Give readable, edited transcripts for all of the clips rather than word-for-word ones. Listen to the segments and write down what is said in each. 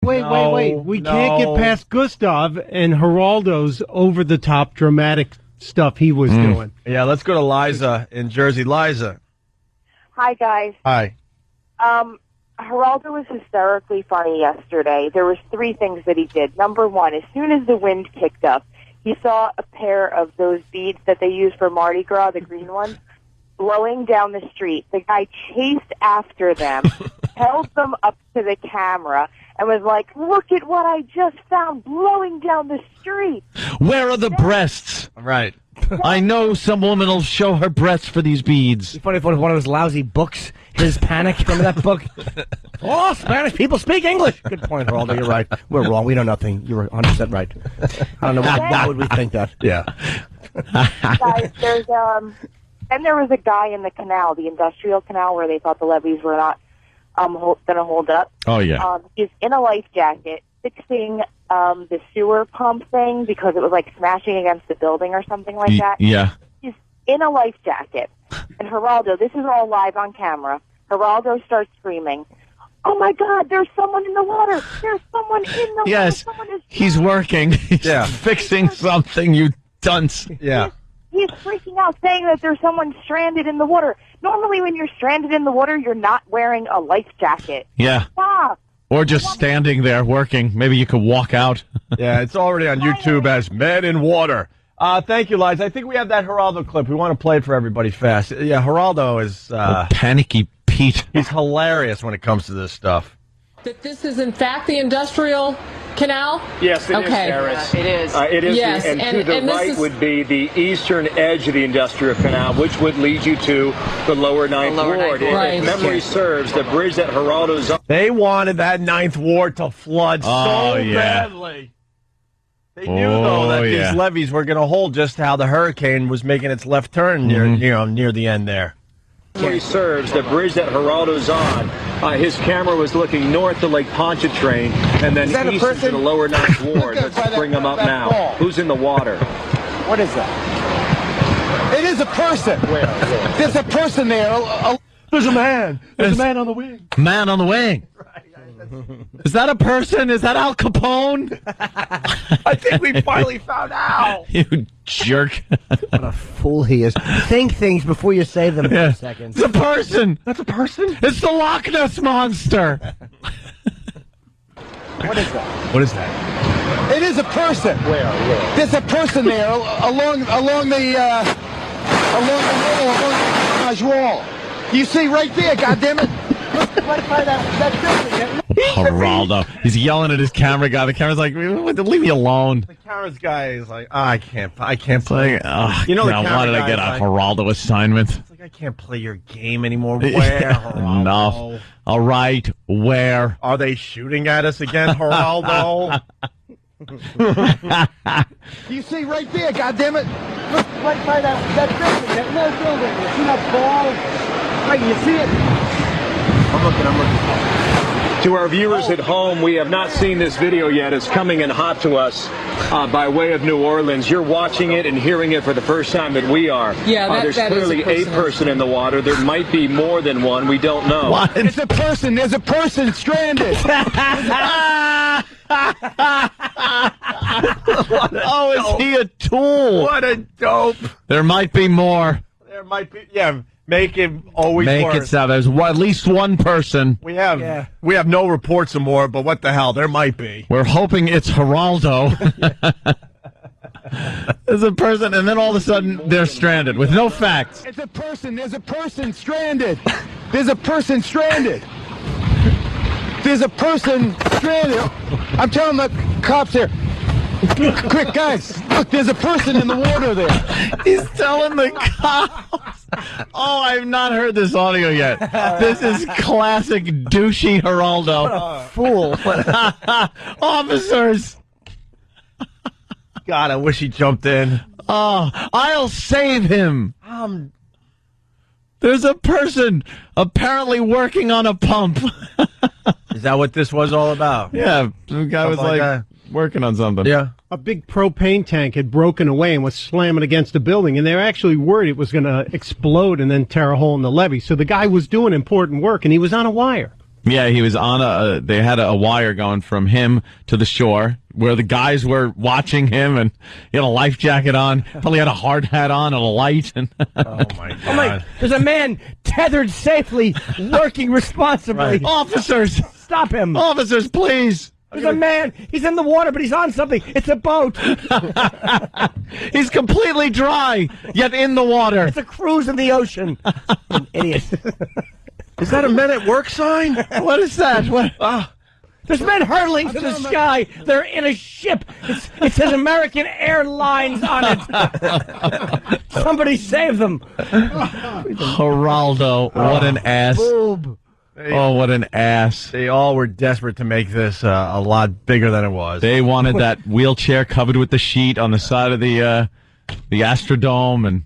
wait. We can't get past Gustav and Geraldo's over-the-top dramatic stuff he was doing. Yeah, let's go to Liza in Jersey. Liza. Hi, guys. Hi. Geraldo was hysterically funny yesterday. There was 3 things that he did. Number 1, as soon as the wind kicked up, he saw a pair of those beads that they use for Mardi Gras, the green ones, blowing down the street. The guy chased after them, held them up to the camera, and was like, look at what I just found blowing down the street. Where are the breasts? Right. I know some woman will show her breasts for these beads. It'd be funny if one of those lousy books, His Panic, remember that book? Oh, Spanish people speak English. Good point, Geraldo, you're right. We're wrong, we know nothing. You're 100% right. I don't know, why would we think that? Yeah. Guys, and there was a guy in the canal, the industrial canal, where they thought the levees were not going to hold up. Oh, yeah. He's in a life jacket fixing the sewer pump thing because it was like smashing against the building or something like that. Yeah. He's in a life jacket. And Geraldo, this is all live on camera, Geraldo starts screaming, oh my God, there's someone in the water. There's someone in the water. Yes, he's working. He's fixing something, you dunce. Yeah. He's freaking out, saying that there's someone stranded in the water. Normally when you're stranded in the water, you're not wearing a life jacket. Yeah. Stop. Or just standing there working. Maybe you could walk out. Yeah, it's already on YouTube as Men in Water. Thank you, Liza. I think we have that Geraldo clip. We want to play it for everybody fast. Yeah, Geraldo is... Panicky Pete. He's hilarious when it comes to this stuff. That this is, in fact, the industrial canal? Yes, it is, Harris. It is. It is. Yes, and to the right would be the eastern edge of the industrial canal, which would lead you to the lower Ninth Ward. If memory serves, the bridge that Geraldo's on. They wanted that Ninth Ward to flood badly. They knew, though, that these levees were going to hold just how the hurricane was making its left turn near the end there. Memory serves, the bridge that Geraldo's on. His camera was looking north to Lake Pontchartrain and then east to the lower Ninth Ward. Let's bring him up now. Ball. Who's in the water? What is that? It is a person. Where? There's a person there. There's a man. There's a man on the wing. Man on the wing. Is that a person? Is that Al Capone? I think we finally found out. You jerk. What a fool he is. Think things before you say them for a second. It's a person. That's a person? It's the Loch Ness Monster. What is that? What is that? It is a person. Where? There's a person there along the garage wall. You see right there, goddammit. Right by that building. Geraldo. He's yelling at his camera guy. The camera's like, leave me alone. The camera's guy is like, I can't play. Like, you know, why did I get a Geraldo assignment? It's like, I can't play your game anymore. Where, Geraldo? Enough. All right, where? Are they shooting at us again, Geraldo? You see right there, goddammit. Look right by that building, that little building. You see that ball? Right, you see it? I'm looking. To our viewers at home, we have not seen this video yet. It's coming in hot to us by way of New Orleans. You're watching it and hearing it for the first time that we are. Yeah, there's clearly a person in the water. There might be more than one. We don't know. What? It's a person. There's a person stranded. Oh, is he a tool? What a dope. There might be more. There might be, make it always Make worse. it sound. There's at least one person. We have no reports of more, but what the hell? There might be. We're hoping it's Geraldo. There's a person, and then all of a sudden they're stranded with no facts. It's a person. There's a person stranded. There's a person stranded. There's a person stranded. I'm telling the cops here. Quick, guys. Look, there's a person in the water there. He's telling the cops. Oh, I've not heard this audio yet. This is classic douchey Geraldo. Fool. Officers. God, I wish he jumped in. Oh, I'll save him. There's a person apparently working on a pump. Is that what this was all about? Yeah, the guy was like working on something. Yeah. A big propane tank had broken away and was slamming against a building, and they were actually worried it was going to explode and then tear a hole in the levee. So the guy was doing important work, and he was on a wire. Yeah, he was on they had a wire going from him to the shore where the guys were watching him, and he had a life jacket on, probably had a hard hat on and a light. And oh, my God. There's a man tethered safely, working responsibly. Right. Officers! Stop him. Officers, please! There's a man. He's in the water, but he's on something. It's a boat. He's completely dry, yet in the water. It's a cruise in the ocean. An idiot. Is that a Men at Work sign? What is that? What? There's men hurtling to the sky. They're in a ship. It says American Airlines on it. Somebody save them. Geraldo, what an ass. Boob. Oh, what an ass. They all were desperate to make this a lot bigger than it was. They wanted that wheelchair covered with the sheet on the side of the Astrodome. And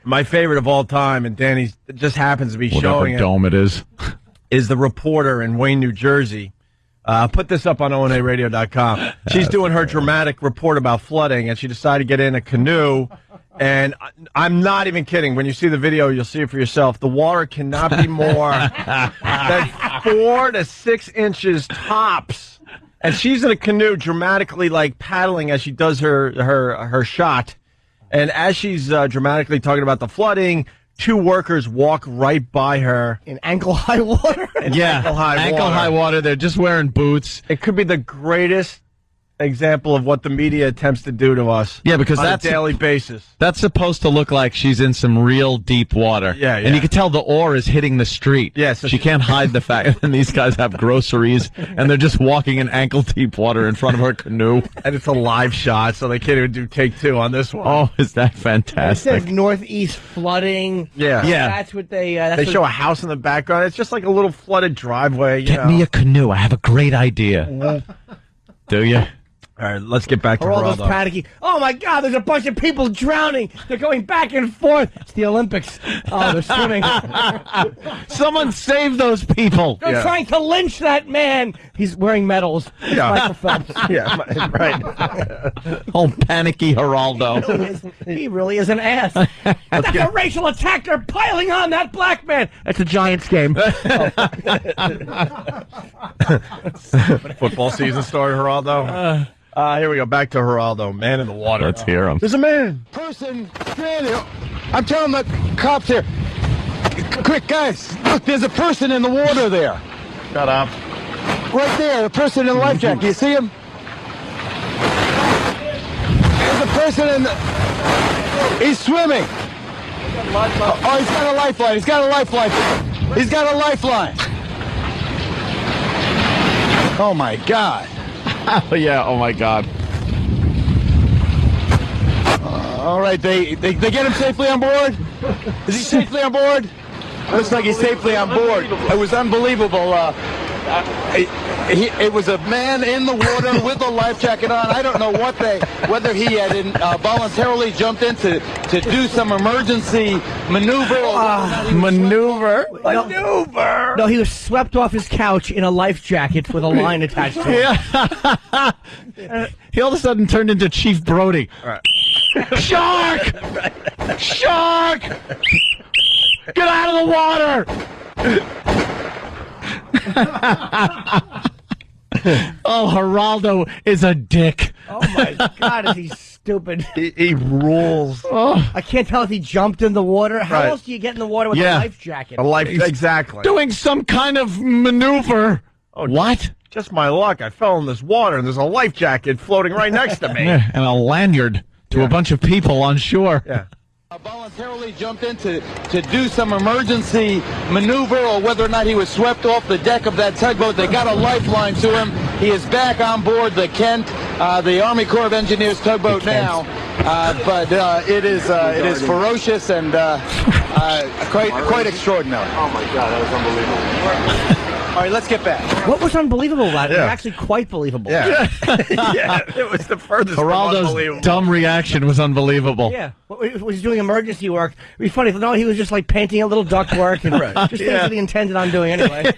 my favorite of all time, and Danny just happens to be showing it. Dome it is the reporter in Wayne, New Jersey. Put this up on onaradio.com. She's doing her dramatic report about flooding, and she decided to get in a canoe. And I'm not even kidding. When you see the video, you'll see it for yourself. The water cannot be more than 4 to 6 inches tops. And she's in a canoe dramatically, like, paddling as she does her shot. And as she's dramatically talking about the flooding, 2 workers walk right by her. In ankle-high water? Ankle-high water. They're just wearing boots. It could be the greatest example of what the media attempts to do to us. Yeah, because on that's a daily basis. That's supposed to look like she's in some real deep water. Yeah. And you can tell the oar is hitting the street. Yeah, so she can't hide the fact. And these guys have groceries, and they're just walking in ankle-deep water in front of her canoe. And it's a live shot, so they can't even do take 2 on this one. Oh, is that fantastic? It says northeast flooding. Yeah. That's what they... they show a house in the background. It's just like a little flooded driveway. Get me a canoe. I have a great idea. Do you? All right, let's get back to Geraldo's Geraldo. panicking. Oh, my God, there's a bunch of people drowning. They're going back and forth. It's the Olympics. Oh, they're swimming. Someone save those people. They're trying to lynch that man. He's wearing medals. Yeah. Michael Phelps. Yeah, right. Oh, panicky Geraldo. He really is an ass. That's a racial attack. They're piling on that black man. That's a Giants game. Football season started, Geraldo. Here we go. Back to Geraldo. Man in the water. Let's hear him. There's a man. Person stranded. I'm telling the cops here. Quick, guys. Look, there's a person in the water there. Shut up. Right there, the person in the life jacket. You see him? There's a person in the... He's swimming. Oh, he's got a lifeline. He's got a lifeline. He's got a lifeline. Oh, my God. Yeah, oh my God. All right, they get him safely on board? Is he safely on board? Looks like he's safely on board. It was unbelievable. It was a man in the water with a life jacket on. I don't know whether he had voluntarily jumped in to do some emergency maneuver. Maneuver? Maneuver! No, he was swept off his couch in a life jacket with a line attached to him. Yeah. He all of a sudden turned into Chief Brody. All right. Shark! Shark! Get out of the water! Oh, Geraldo is a dick. Oh, my God, is he stupid. He rules. Oh. I can't tell if he jumped in the water. How else do you get in the water with a life jacket? Exactly. Doing some kind of maneuver. Oh, what? Just my luck. I fell in this water, and there's a life jacket floating right next to me. Yeah, and a lanyard to a bunch of people on shore. Yeah. Voluntarily jumped in to do some emergency maneuver, or whether or not he was swept off the deck of that tugboat. They got a lifeline to him. He is back on board the Kent, the Army Corps of Engineers tugboat now. But it is ferocious and quite extraordinary. Oh my God, that was unbelievable. All right, let's get back. What was unbelievable about it? It was actually quite believable. Yeah. Yeah, it was the furthest from unbelievable. Geraldo's dumb reaction was unbleevable. Yeah. He was doing emergency work. It'd be funny. No, he was just like painting a little ductwork and just things that he intended on doing anyway.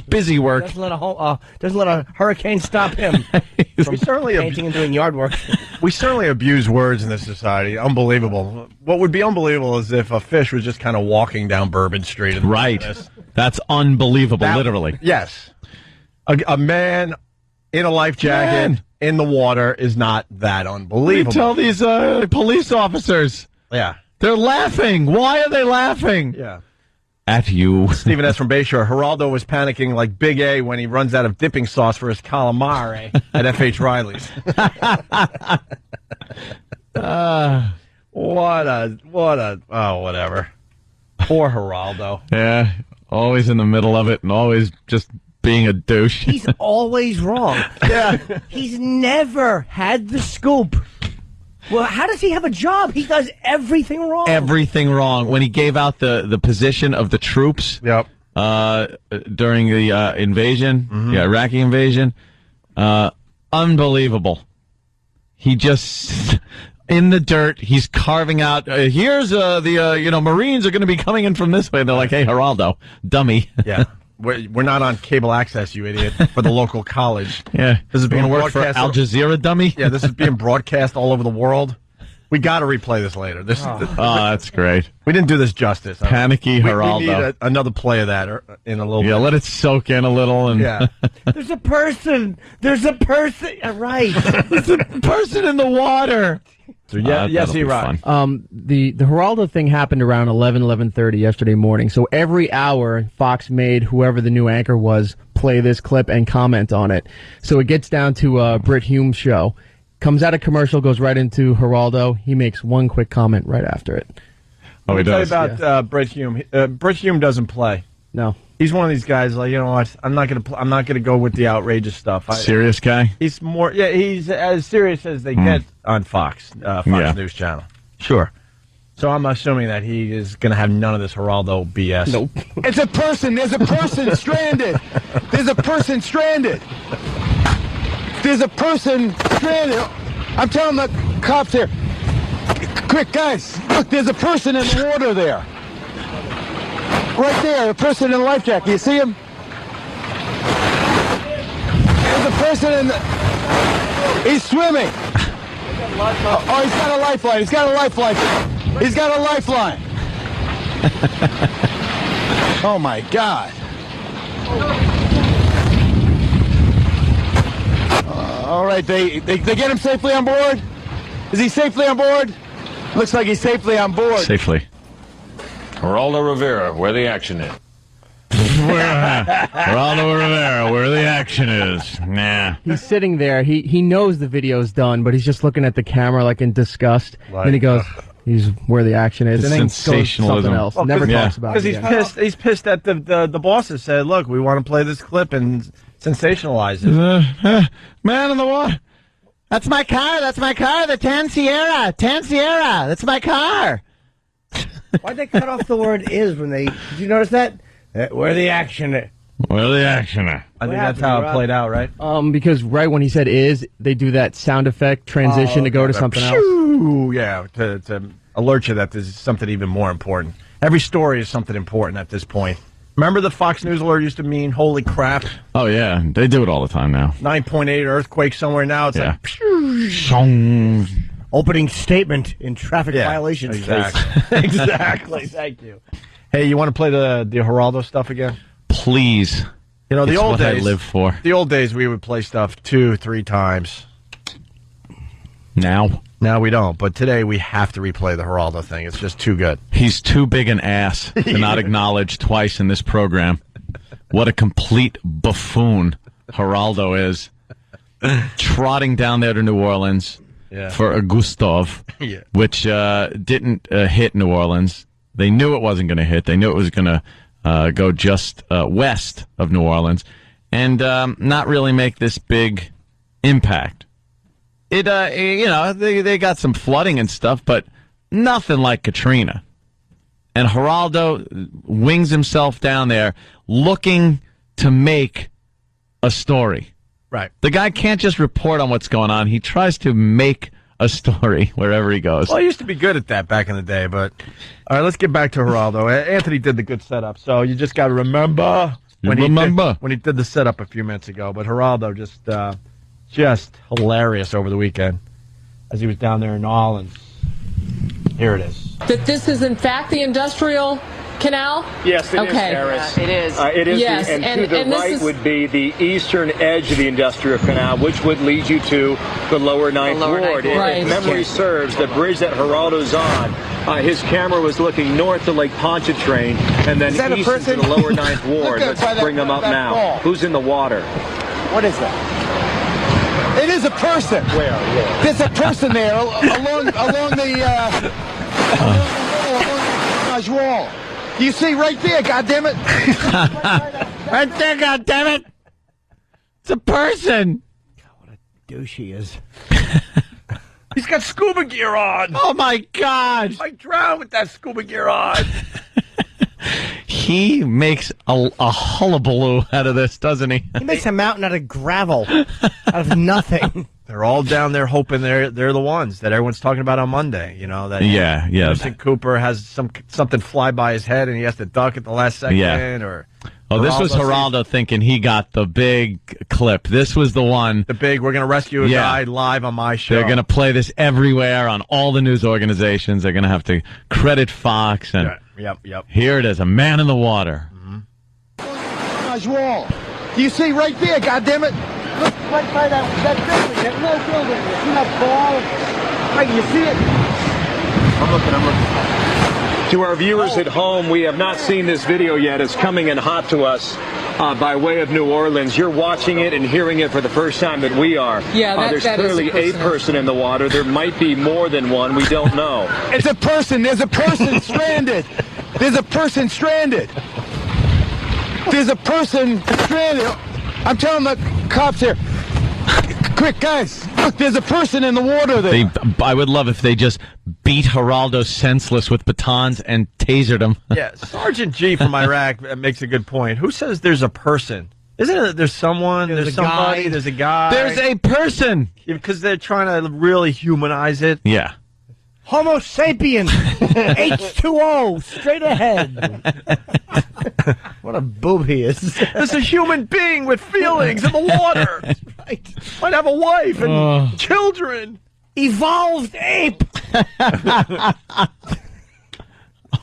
Busy work. Doesn't let a hurricane stop him from painting and doing yard work. We certainly abuse words in this society. Unbelievable. What would be unbelievable is if a fish was just kind of walking down Bourbon Street. Right. That's unbelievable, literally. Yes. A man in a life jacket in the water is not that unbelievable. You tell these police officers. Yeah. They're laughing. Why are they laughing? Yeah. At you. Stephen S. from Bayshore. Geraldo was panicking like Big A when he runs out of dipping sauce for his calamari at F.H. Riley's. Whatever. Poor Geraldo. Yeah, always in the middle of it and always just being a douche. He's always wrong. Yeah. He's never had the scoop. Well, how does he have a job? He does everything wrong. Everything wrong. When he gave out the position of the troops Yep. during the invasion, the Iraqi invasion, unbelievable. He just... in the dirt, he's carving out. Here's the Marines are going to be coming in from this way. And they're like, "Hey, Geraldo, dummy." Yeah, we're not on cable access, you idiot, for the local college. Yeah, this is being work for broadcast. Al Jazeera, dummy. Yeah, this is being broadcast all over the world. We got to replay this later. That's great. We didn't do this justice. Panicky Geraldo. We need another play of that in a little bit. Yeah, let it soak in a little. And yeah. There's a person. Right. There's a person in the water. So yes, he right. The Geraldo thing happened around 11:30 yesterday morning. So every hour, Fox made whoever the new anchor was play this clip and comment on it. So it gets down to Brit Hume's show. Comes out of commercial, goes right into Geraldo. He makes one quick comment right after it. Oh, he does. Tell you about Brit Hume. Brit Hume doesn't play. No. He's one of these guys. Like, you know what? I'm not gonna go with the outrageous stuff. Serious guy. He's more. Yeah, he's as serious as they get on Fox News Channel. Sure. So I'm assuming that he is going to have none of this Geraldo BS. Nope. It's a person. There's a person stranded. There's a person stranded. There's a person stranded. I'm telling the cops here. Quick, guys. Look, there's a person in the water there. Right there, a person in a life jacket. You see him? There's a person in the... He's swimming. Oh, he's got a lifeline. He's got a lifeline. He's got a lifeline. Oh, my God. All right, they get him safely on board? Is he safely on board? Looks like he's safely on board. Safely. Geraldo Rivera, where the action is. Geraldo Rivera, where the action is. Nah. He's sitting there. He knows the video's done, but he's just looking at the camera like in disgust. Like, then he goes, "He's where the action is," and then goes to Sensationalism. something else. Well, Never 'cause- talks about it. Because he's again. pissed. He's pissed that the bosses said, "Look, we want to play this clip and sensationalize it." Man in the water. That's my car. That's my car. The Tan Sierra. That's my car. Why'd they cut off the word "is" when they... Did you notice that? Where the action is. Where the action is. I think that's how it played out, right? Because right when he said "is," they do that sound effect transition to go to something else. Ooh, yeah, to alert you that there's something even more important. Every story is something important at this point. Remember the Fox News alert used to mean, holy crap, Oh, yeah. They do it all the time now. 9.8 earthquake somewhere now. It's Yeah. like, Shong. Opening statement in traffic yeah, violations exactly. case. Exactly. Thank you. Hey, you want to play the Geraldo stuff again? Please. You know, the It's old what I days. live for. The old days, we would play stuff 2-3 times. Now. Now we don't, but today we have to replay the Geraldo thing. It's just too good. He's too big an ass to not acknowledge twice in this program what a complete buffoon Geraldo is. Trotting down there to New Orleans for a Gustav, which didn't hit New Orleans. They knew it wasn't going to hit. They knew it was going to go just west of New Orleans and not really make this big impact. It, they got some flooding and stuff, but nothing like Katrina. And Geraldo wings himself down there looking to make a story. Right. The guy can't just report on what's going on. He tries to make a story wherever he goes. Well, he used to be good at that back in the day, but... All right, let's get back to Geraldo. Anthony did the good setup, so you just got to remember... when he did the setup a few minutes ago. But Geraldo just hilarious over the weekend as he was down there in New Orleans. Here it is. That this is in fact the industrial Canal? Yes, it is, Okay. Harris. It is. It is, Yes, and and- to the and this right is- would be the eastern edge of the industrial canal, which would lead you to the lower Ninth Ward. Right. If memory serves, the bridge that Geraldo's on, his camera was looking north to Lake Pontchartrain and then Is that a east into person? the lower Ninth Ward. Look at Let's by that- bring him up that now. ball. Who's in the water? What is that? It is a person. Where? There's a person there along the garage wall. You see right there, goddammit. Right there, goddammit! It's a person! Douche he is. He's got scuba gear on. Oh my God! I drown with that scuba gear on. He makes a hullabaloo out of this, doesn't he? He makes a mountain out of gravel, out of nothing. They're all down there hoping they're the ones that everyone's talking about on Monday. You know that. Yeah. Anderson Cooper has something fly by his head and he has to duck at the last second. Yeah. Or This was Geraldo Geraldo thinking he got the big clip. This was the one. the big. We're gonna rescue a Yeah. guy live on my show. They're going to play this everywhere on all the news organizations. They're going to have to credit Fox. And Yep. here it is, a man in the water. Garage wall. You see right there, goddammit. Look right by that building, that little building. You see that ball? Right, you see it? I'm looking. To our viewers at home, we have not seen this video yet. It's coming in hot to us by way of New Orleans. You're watching it and hearing it for the first time that we are. Yeah, there's that is clearly a person in the water. There might be more than one. We don't know. It's a person. There's a person stranded. There's a person stranded. There's a person stranded. I'm telling the cops here. Quick, guys. Look, there's a person in the water there. I would love if they just beat Geraldo senseless with batons and tasered him. Yeah, Sergeant G from Iraq makes a good point. Who says there's a person? Isn't it? There's someone. There's a somebody. guy. There's a guy. There's a person. because they're trying to really humanize it. Yeah. Homo sapien. H2O. Straight ahead. What a boob he is. There's a human being with feelings in the water. Right. Might have a wife and children. Evolved ape.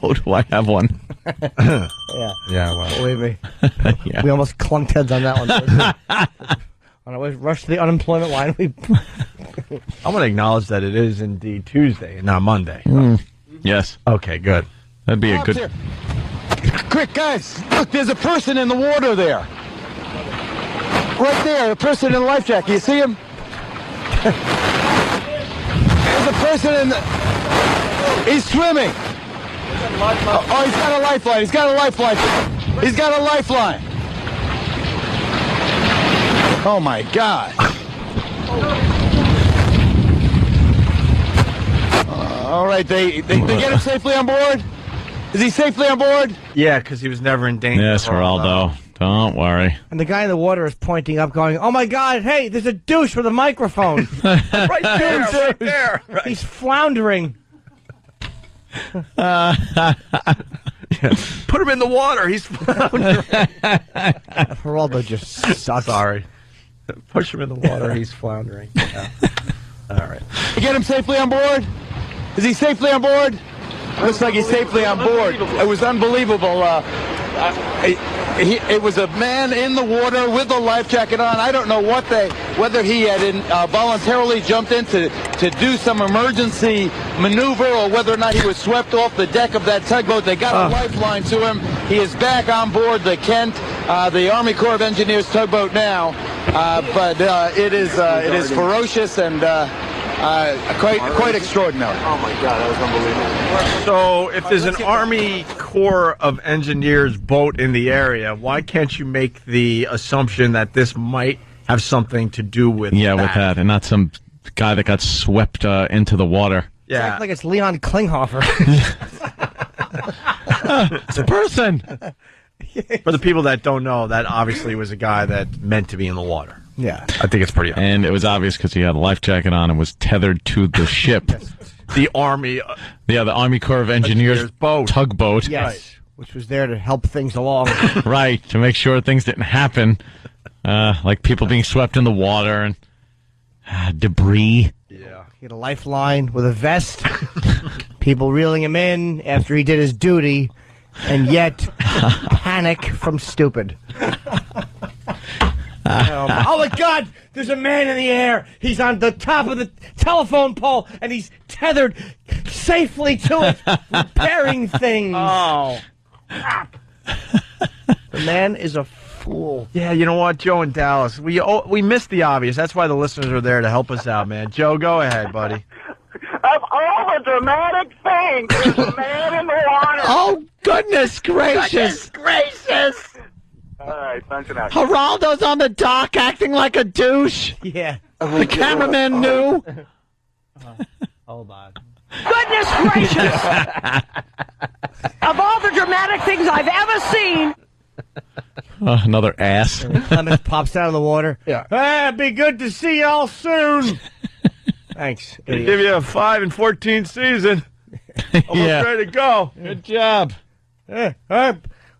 Oh, do I have one? Yeah. Yeah, well. Believe me. Yeah. We almost clunked heads on that one. On our way rush to the unemployment line. I'm going to acknowledge that it is indeed Tuesday and not Monday. Yes. Okay, good. That'd be a Cops good. here. Quick, guys. Look, there's a person in the water there. Right there, a person in a life jacket. You see him? There's a person in the... He's swimming. Oh, he's got a lifeline. He's got a lifeline. He's got a lifeline. Oh, my God. All right, they get him safely on board? Is he safely on board? Yeah, because he was never in danger. Yes, Geraldo. Don't worry. And the guy in the water is pointing up, going, "Oh my God! Hey, there's a douche with a microphone." Right there, right there. Right. He's floundering. Put him in the water. He's floundering. Geraldo just sucks. Sorry. Push him in the water. He's floundering. Yeah. All right. You get him safely on board? Is he safely on board? Looks like he's safely on board. It was unbelievable. It was a man in the water with a life jacket on. I don't know whether he had voluntarily jumped in to do some emergency maneuver or whether or not he was swept off the deck of that tugboat. They got a lifeline to him. He is back on board the Kent, the Army Corps of Engineers tugboat now. But it is ferocious and quite extraordinary. Oh, my God. That was unbelievable. So, if there's an Army Corps of Engineers boat in the area, why can't you make the assumption that this might have something to do with Yeah, with that, and not some guy that got swept into the water. Yeah. Act like it's Leon Klinghoffer. It's a person. For the people that don't know, that obviously was a guy that meant to be in the water. Yeah. I think it's pretty obvious. And it was obvious because he had a life jacket on and was tethered to the ship. The Army. Yeah, the Army Corps of Engineers boat. tugboat. Yes. Right. Which was there to help things along. Right, to make sure things didn't happen. Like people being swept in the water and debris. Yeah. He had a lifeline with a vest. People reeling him in after he did his duty. and yet panic from stupid. Oh my God! There's a man in the air. He's on the top of the telephone pole, and he's tethered safely to it, repairing things. Oh. The man is a fool. Yeah, you know what, Joe in Dallas, we missed the obvious. That's why the listeners are there to help us out, man. Joe, go ahead, buddy. Of all the dramatic things, there's a man in the water. Oh, goodness gracious. Gracious! All right, thanks enough. Geraldo's on the dock acting like a douche. Yeah. The cameraman knew. Hold on. Goodness gracious! Of all the dramatic things I've ever seen. Another ass. Clemens pops out of the water. Yeah. Hey, be good to see y'all soon. Thanks. They give you a 5 and 14 season. Almost ready to go. Good job.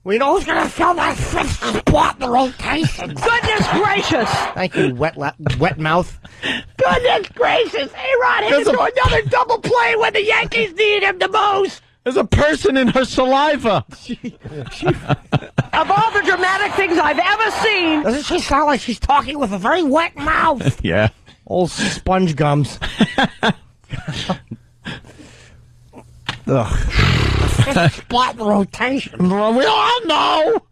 We know who's going to fill that fifth spot in the rotation. Goodness gracious! Thank you, wet mouth. Goodness gracious! A-Rod hit into another double play when the Yankees need him the most. There's a person in her saliva. Of all the dramatic things I've ever seen. Doesn't she sound like she's talking with a very wet mouth? Yeah. Old sponge gums. Ugh. Spot rotation. We all know.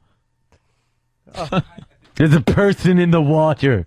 There's a person in the water.